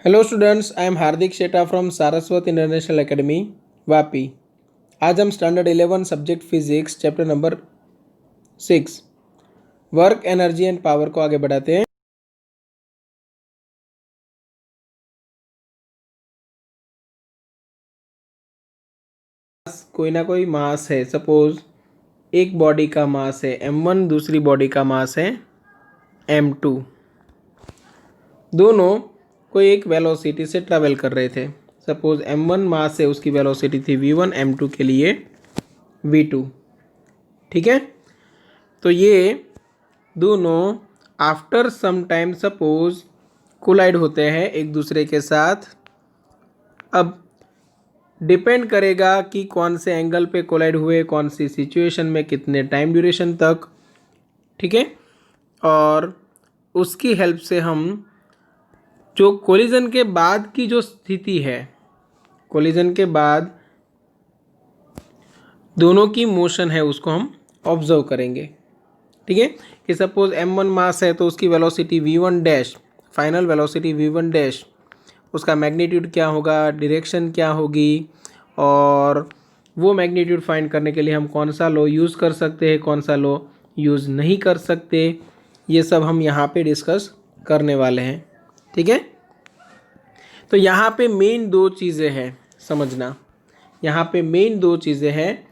Hello students, I am Hardik Sheta from Saraswat international academy Vapi. आज हम standard 11 subject physics chapter number 6 work energy and power को आगे बढ़ाते हैं। कोई ना कोई मास है, सपोज एक बॉडी का मास है m1, दूसरी बॉडी का मास है m2। दोनों कोई एक वेलोसिटी से ट्रैवल कर रहे थे। सपोज m1 मास है, उसकी वेलोसिटी थी v1, m2 के लिए v2। ठीक है, तो ये दोनों after some time suppose collide होते हैं एक दूसरे के साथ। अब डिपेंड करेगा कि कौन से एंगल पे कोलाइड हुए, कौन सी सिचुएशन में, कितने टाइम ड्यूरेशन तक। ठीक है, और उसकी हेल्प से हम जो कोलिजन के बाद की जो स्थिति है, कोलिजन के बाद दोनों की मोशन है, उसको हम ऑब्जर्व करेंगे। ठीक है, कि सपोज m1 मास है तो उसकी velocity v1 dash, final velocity v1 dash, उसका मैग्नीट्यूड क्या होगा, डायरेक्शन क्या होगी, और वो मैग्नीट्यूड फाइंड करने के लिए हम कौन सा लॉ यूज़ कर सकते हैं, कौन सा लॉ यूज़ नहीं कर सकते, ये सब हम यहाँ पे डिस्कस करने वाले हैं। ठीक है, तो यहाँ पे मेन दो चीज़ें हैं समझना। यहाँ पे मेन दो चीज़ें हैं।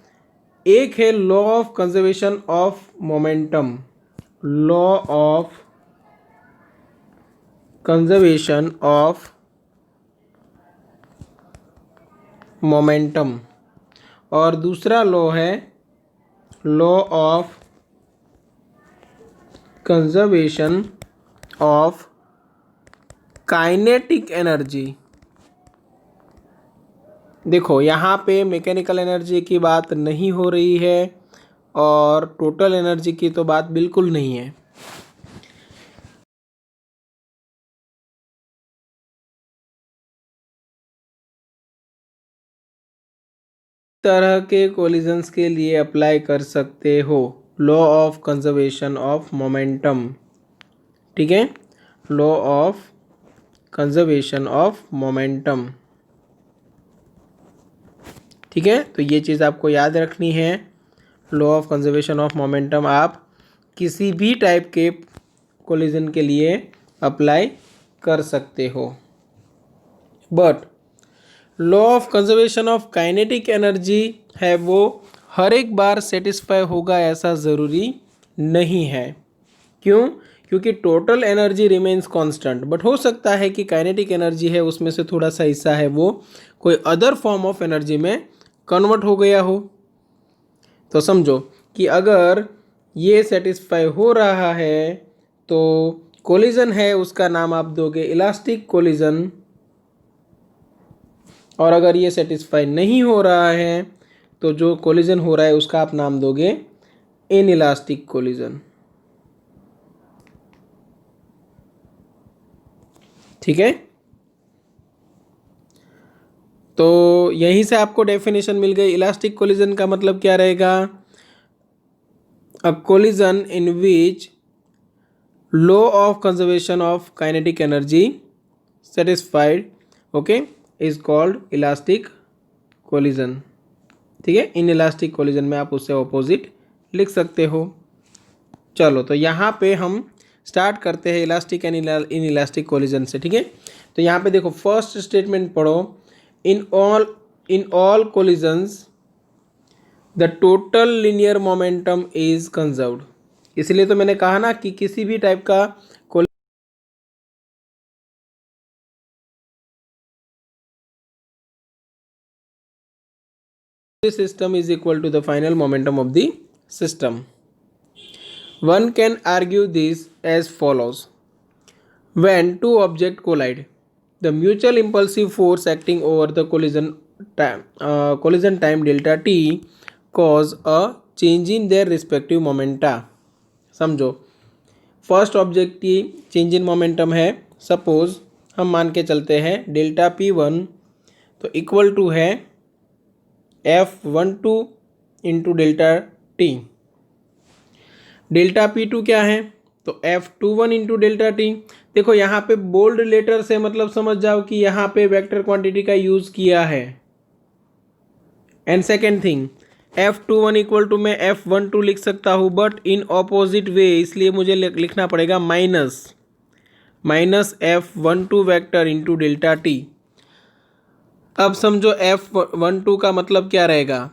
एक है law of conservation of momentum, law of conservation of momentum, और दूसरा लॉ है law of conservation of kinetic energy. देखो यहाँ पे मैकेनिकल एनर्जी की बात नहीं हो रही है और टोटल एनर्जी की तो बात बिल्कुल नहीं है। तरह के कोलिजन्स के लिए अप्लाई कर सकते हो law of conservation of momentum. ठीक है, law of conservation of momentum. ठीक है, तो ये चीज़ आपको याद रखनी है। Law of conservation of momentum आप किसी भी टाइप के कोलिजन के लिए अप्लाई कर सकते हो। But law of conservation of kinetic energy है, वो हर एक बार सेटिस्फाई होगा ऐसा ज़रूरी नहीं है। क्यों? क्योंकि total energy remains constant, but हो सकता है कि काइनेटिक एनर्जी है उसमें से थोड़ा सा हिस्सा है वो कोई अदर फॉर्म ऑफ एनर्जी में कन्वर्ट हो गया हो। तो समझो कि अगर ये सेटिस्फाई हो रहा है तो कोलिजन है उसका नाम आप दोगे इलास्टिक कोलिजन, और अगर ये सेटिस्फाई नहीं हो रहा है तो जो कोलिजन हो रहा है उसका आप नाम दोगे इनइलास्टिक कोलिजन। ठीक है, तो यहीं से आपको डेफिनेशन मिल गई। इलास्टिक कोलिजन का मतलब क्या रहेगा? A collision in which law of conservation of kinetic energy satisfied, okay, is called elastic collision. ठीक है, इन इलास्टिक कोलिजन में आप उससे ऑपोजिट लिख सकते हो। चलो, तो यहाँ पे हम स्टार्ट करते हैं elastic and in elastic collision से। ठीक है, तो यहाँ पे देखो फर्स्ट स्टेटमेंट पढ़ो, in all collisions the total linear momentum is conserved. इसलिए तो मैंने कहा ना कि किसी भी टाइप का system is equal to the final momentum of the system. One can argue this as follows. When two objects collide, the mutual impulsive force acting over the collision time delta t cause a change in their respective momenta. समझो, first object की change in momentum है, suppose हम मान के चलते हैं delta p1 तो equal to है F12 into delta T. Delta P2 क्या है? तो F21 इंटू डेल्टा टी। देखो यहाँ पे बोल्ड लेटर से मतलब समझ जाओ कि यहाँ पे वेक्टर क्वांटिटी का यूज किया है। And second thing, F21 equal to मैं F12 लिख सकता हूँ बट इन ऑपोजिट वे, इसलिए मुझे लिखना पड़ेगा minus F12 vector into delta T. अब समझो F12 का मतलब क्या रहेगा।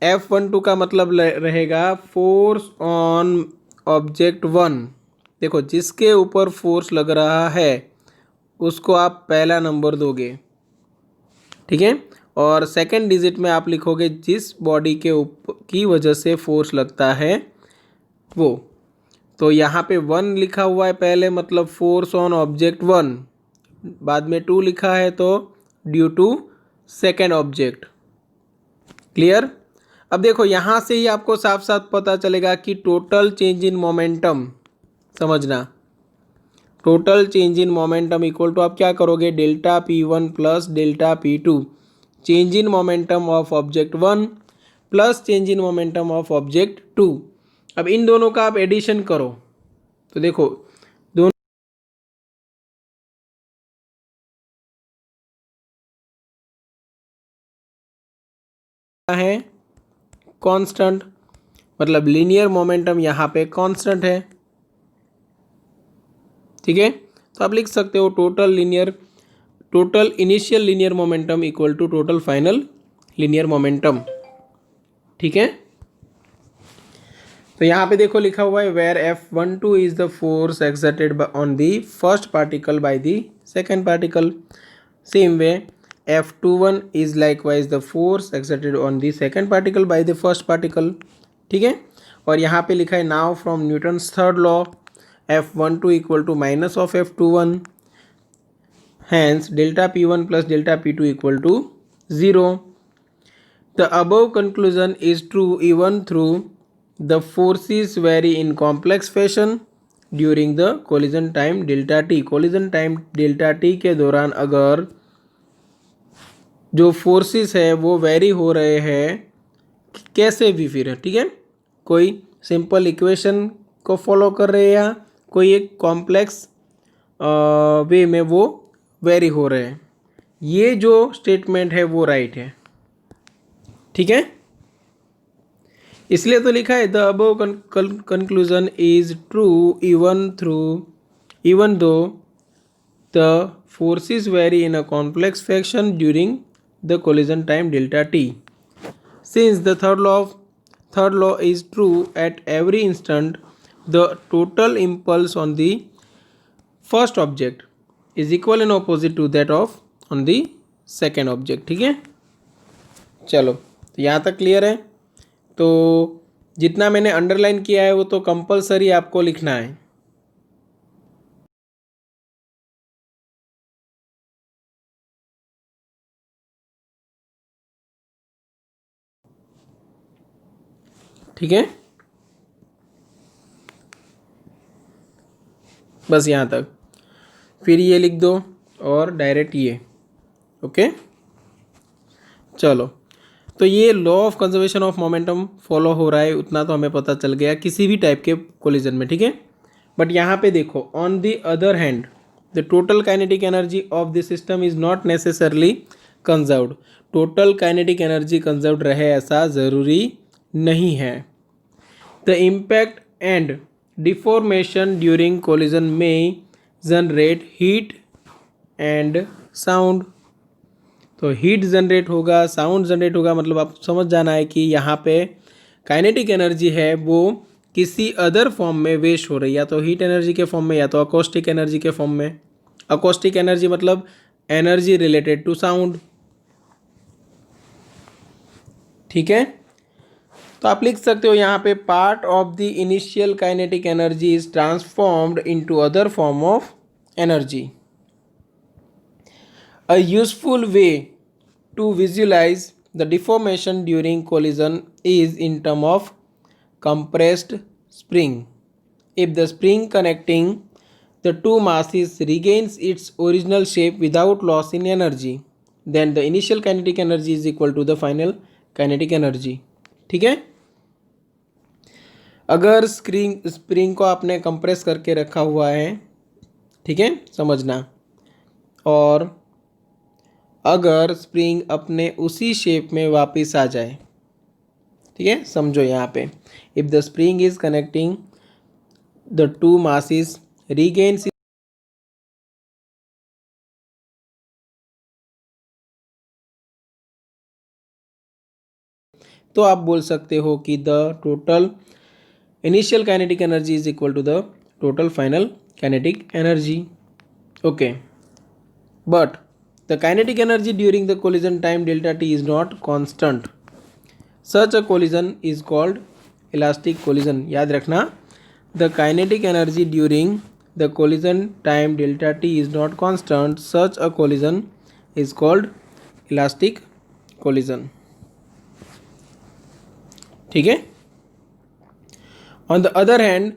F12 का मतलब रहेगा फोर्स ऑन ऑब्जेक्ट 1। देखो जिसके ऊपर फोर्स लग रहा है उसको आप पहला नंबर दोगे, ठीक है। और सेकंड डिजिट में आप लिखोगे जिस बॉडी के ऊपर की वजह से फोर्स लगता है वो। तो यहाँ पे 1 लिखा हुआ है पहले, मतलब फोर्स ऑन ऑब्जेक्ट 1, बाद में 2 लिखा है तो due to second object. Clear. अब देखो यहाँ से ही आपको साफ साफ पता चलेगा कि टोटल चेंज इन मोमेंटम, समझना, total change in momentum equal to आप क्या करोगे, delta P1 plus delta P2, change in momentum of object 1 plus change in momentum of object 2। अब इन दोनों का आप एडिशन करो तो देखो दोनों है कांस्टेंट, मतलब लीनियर मोमेंटम यहाँ पे कांस्टेंट है, ठीक है। तो आप लिख सकते हो total initial linear momentum equal to total final linear momentum, ठीक है। तो यहाँ पे देखो लिखा हुआ है where F12 is the force exerted on the first particle by the second particle, same way F21 is likewise the force exerted on the second particle by the first particle, ठीक है। और यहाँ पे लिखा है now from Newton's third law F12 equal to minus of F21, hence delta P1 plus delta P2 equal to 0। The above conclusion is true even through the forces vary in complex fashion during the collision time delta t। collision time delta t के दौरान अगर जो forces है वो very हो रहे हैं कैसे भी, फिर ठीक है, कोई सिंपल इक्वेशन को फॉलो कर रहे हैं या कोई एक कॉम्प्लेक्स वे में वो वेरी हो रहे हैं, ये जो स्टेटमेंट है वो राइट है, ठीक है। इसलिए तो लिखा है the above conclusion is true even though the forces vary in a complex fashion during the collision time delta t, since the third law is true at every instant the total impulse on the first object is equal and opposite to that of on the second object, ठीक है। चलो तो यहाँ तक clear है। तो जितना मैंने अंडरलाइन किया है वो तो कंपलसरी आपको लिखना है, ठीक है। बस यहाँ तक, फिर ये लिख दो और डायरेक्ट ये, ओके। चलो तो ये law of conservation of momentum follow हो रहा है, उतना तो हमें पता चल गया किसी भी टाइप के कोलिजन में, ठीक है। बट यहाँ पे देखो on the other hand the total kinetic energy of the system is not necessarily conserved. Total kinetic energy conserved रहे ऐसा ज़रूरी नहीं है। The impact and deformation during collision में जनरेट हीट एंड साउंड। तो हीट जनरेट होगा, sound generate होगा, मतलब आप समझ जाना है कि यहाँ पे काइनेटिक एनर्जी है वो किसी अदर फॉर्म में वेस्ट हो रही है, या तो हीट एनर्जी के फॉर्म में या तो अकोस्टिक एनर्जी के फॉर्म में। अकोस्टिक एनर्जी मतलब एनर्जी रिलेटेड टू साउंड, ठीक है। तो आप लिख सकते हो यहाँ पे part of the initial kinetic energy is transformed into other form of energy. A useful way to visualize the deformation during collision is in terms of compressed spring. If the spring connecting the two masses regains its original shape without loss in energy, then the initial kinetic energy is equal to the final kinetic energy, ठीक है। अगर spring को आपने compress करके रखा हुआ है ठीक है, समझना। और अगर स्प्रिंग अपने उसी शेप में वापस आ जाए, ठीक है, समझो यहाँ पे, if the spring is connecting the two masses regains, तो आप बोल सकते हो कि the total initial kinetic energy is equal to the total final kinetic energy. Okay, but the kinetic energy during the collision time delta t is not constant. Such a collision is called elastic collision. याद रखना, the kinetic energy during the collision time delta t is not constant. Such a collision is called elastic collision. ठीक है। On the other hand,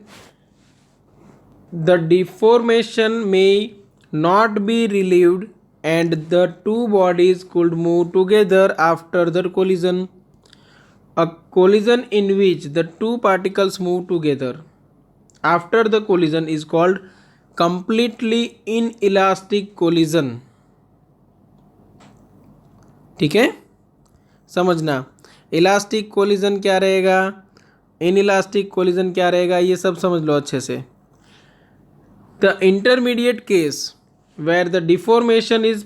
the deformation may not be relieved and the two bodies could move together after the collision. A collision in which the two particles move together after the collision is called completely inelastic collision. ठीक है, समझना। Elastic collision क्या रहेगा, inelastic collision क्या रहेगा, ये सब समझ लो अच्छे से। The intermediate case where the deformation is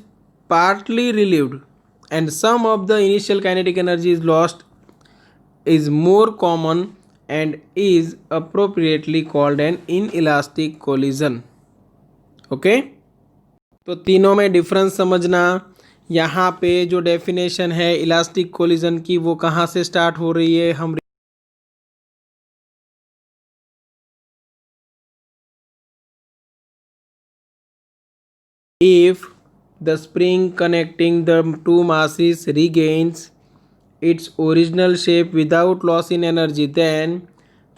partly relieved and some of the initial kinetic energy is lost is more common and is appropriately called an inelastic collision. Okay, तो तीनों में डिफरेंस समझना। यहाँ पे जो डेफिनेशन है elastic collision की वो कहाँ से स्टार्ट हो रही है, हम if the spring connecting the two masses regains its original shape without loss in energy, then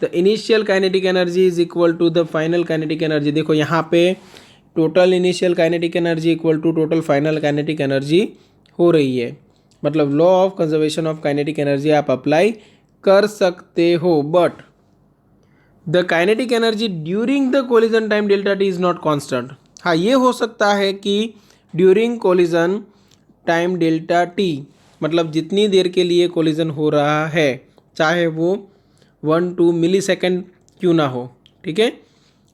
the initial kinetic energy is equal to the final kinetic energy. देखो यहाँ पे total initial kinetic energy equal to total final kinetic energy हो रही है। मतलब law of conservation of kinetic energy आप apply कर सकते हो, but the kinetic energy during the collision time delta t is not constant. हाँ, ये हो सकता है कि during collision time delta t, मतलब जितनी देर के लिए कोलिजन हो रहा है, चाहे वो 1-2 मिली सेकेंड क्यों ना हो, ठीक है,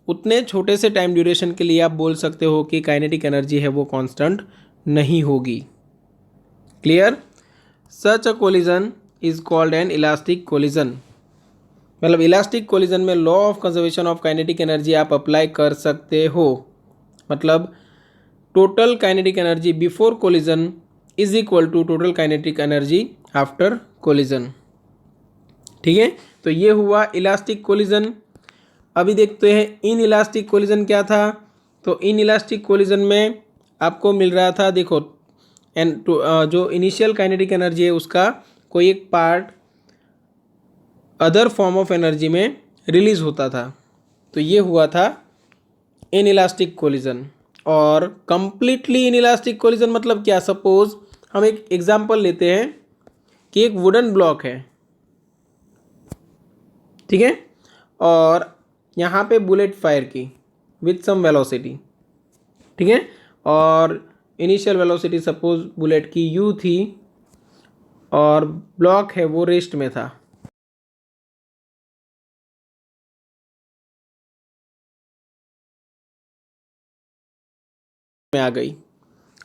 उतने छोटे से टाइम ड्यूरेशन के लिए आप बोल सकते हो कि काइनेटिक एनर्जी है वो कांस्टेंट नहीं होगी। Clear? Such a collision is called an elastic collision. मतलब इलास्टिक कोलिजन में law of conservation of kinetic energy आप अप्लाई कर सकते हो। मतलब total kinetic energy before collision is equal to total kinetic energy after collision. ठीक है, तो ये हुआ इलास्टिक कोलिजन। अभी देखते हैं इन इलास्टिक कोलिजन क्या था। तो इन इलास्टिक कोलिजन में आपको मिल रहा था, देखो जो इनिशियल काइनेटिक एनर्जी है उसका कोई एक part other form of energy में रिलीज होता था, तो ये हुआ था इन इलास्टिक कोलिजन। और कंप्लीटली इन इलास्टिक कोलिजन मतलब क्या, सपोज हम एक एग्जांपल लेते हैं कि एक वुडन ब्लॉक है, ठीक है, और यहाँ पे बुलेट फायर की विथ सम वेलोसिटी, ठीक है, और इनिशियल वेलोसिटी सपोज बुलेट की u थी और ब्लॉक है वो रेस्ट में था। में आ गई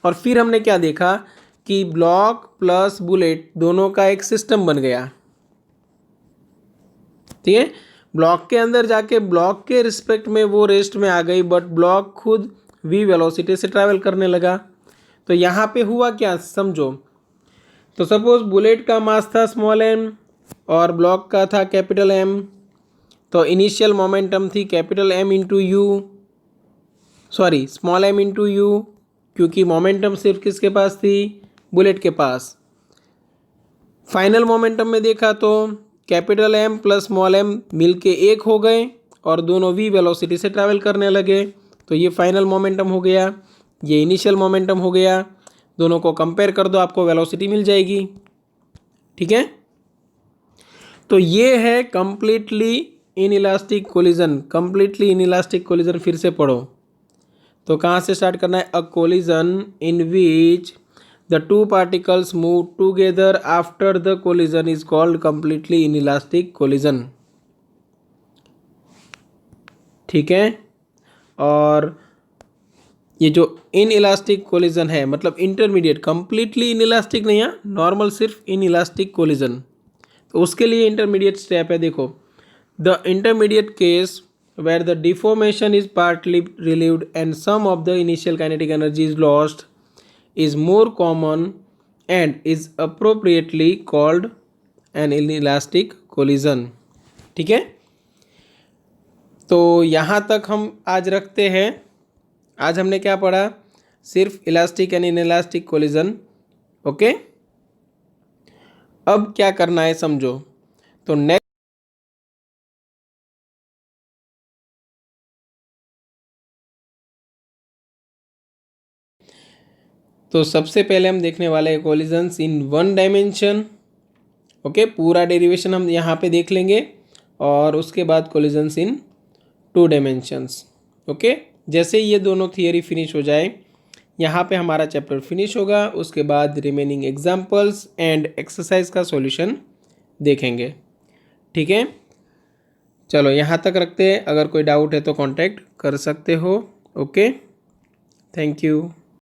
और फिर हमने क्या देखा कि ब्लॉक प्लस बुलेट दोनों का एक सिस्टम बन गया। ठीक है, ब्लॉक के अंदर जाके ब्लॉक के रिस्पेक्ट में वो रेस्ट में आ गई, बट ब्लॉक खुद v वेलोसिटी से ट्रैवल करने लगा। तो यहाँ पे हुआ क्या, समझो। तो सपोज बुलेट का मास था स्मॉल m और ब्लॉक का था कैपिटल M। तो इनिशियल मोमेंटम थी capital M into you, sorry small m into you, क्योंकि मोमेंटम सिर्फ किसके पास थी, बुलेट के पास। फाइनल मोमेंटम में देखा तो capital M plus small m मिल के एक हो गए और दोनों v वेलोसिटी से ट्रैवल करने लगे। तो ये फाइनल मोमेंटम हो गया, ये इनिशियल मोमेंटम हो गया। दोनों को कंपेयर कर दो, आपको वेलोसिटी मिल जाएगी। ठीक है, तो ये है completely inelastic collision. Completely inelastic collision फिर से पढ़ो तो कहाँ से स्टार्ट करना है? A collision in which the two particles move together after the collision is called completely inelastic collision. ठीक है, और ये जो इन इलास्टिक कोलिजन है मतलब इंटरमीडिएट, कंप्लीटली इन इलास्टिक नहीं है, नॉर्मल सिर्फ इन इलास्टिक कोलिजन, तो उसके लिए इंटरमीडिएट स्टेप है। देखो, the intermediate case where the deformation is partly relieved and some of the initial kinetic energy is lost is more common and is appropriately called an inelastic collision. ठीक है, तो यहाँ तक हम आज रखते हैं। आज हमने क्या पढ़ा? सिर्फ elastic and inelastic collision. Okay, अब क्या करना है समझो। तो नेक्स्ट, तो सबसे पहले हम देखने वाले हैं collisions in one dimension. Okay, पूरा डेरिवेशन हम यहाँ पे देख लेंगे और उसके बाद collisions in to dimensions. Okay, जैसे ये दोनों थियरी फिनिश हो जाए, यहाँ पे हमारा चैप्टर फिनिश होगा। उसके बाद रिमेनिंग एग्जाम्पल्स एंड एक्सरसाइज का सॉल्यूशन देखेंगे। ठीक है, चलो यहाँ तक रखते हैं। अगर कोई डाउट है तो कांटेक्ट कर सकते हो। Okay, thank you.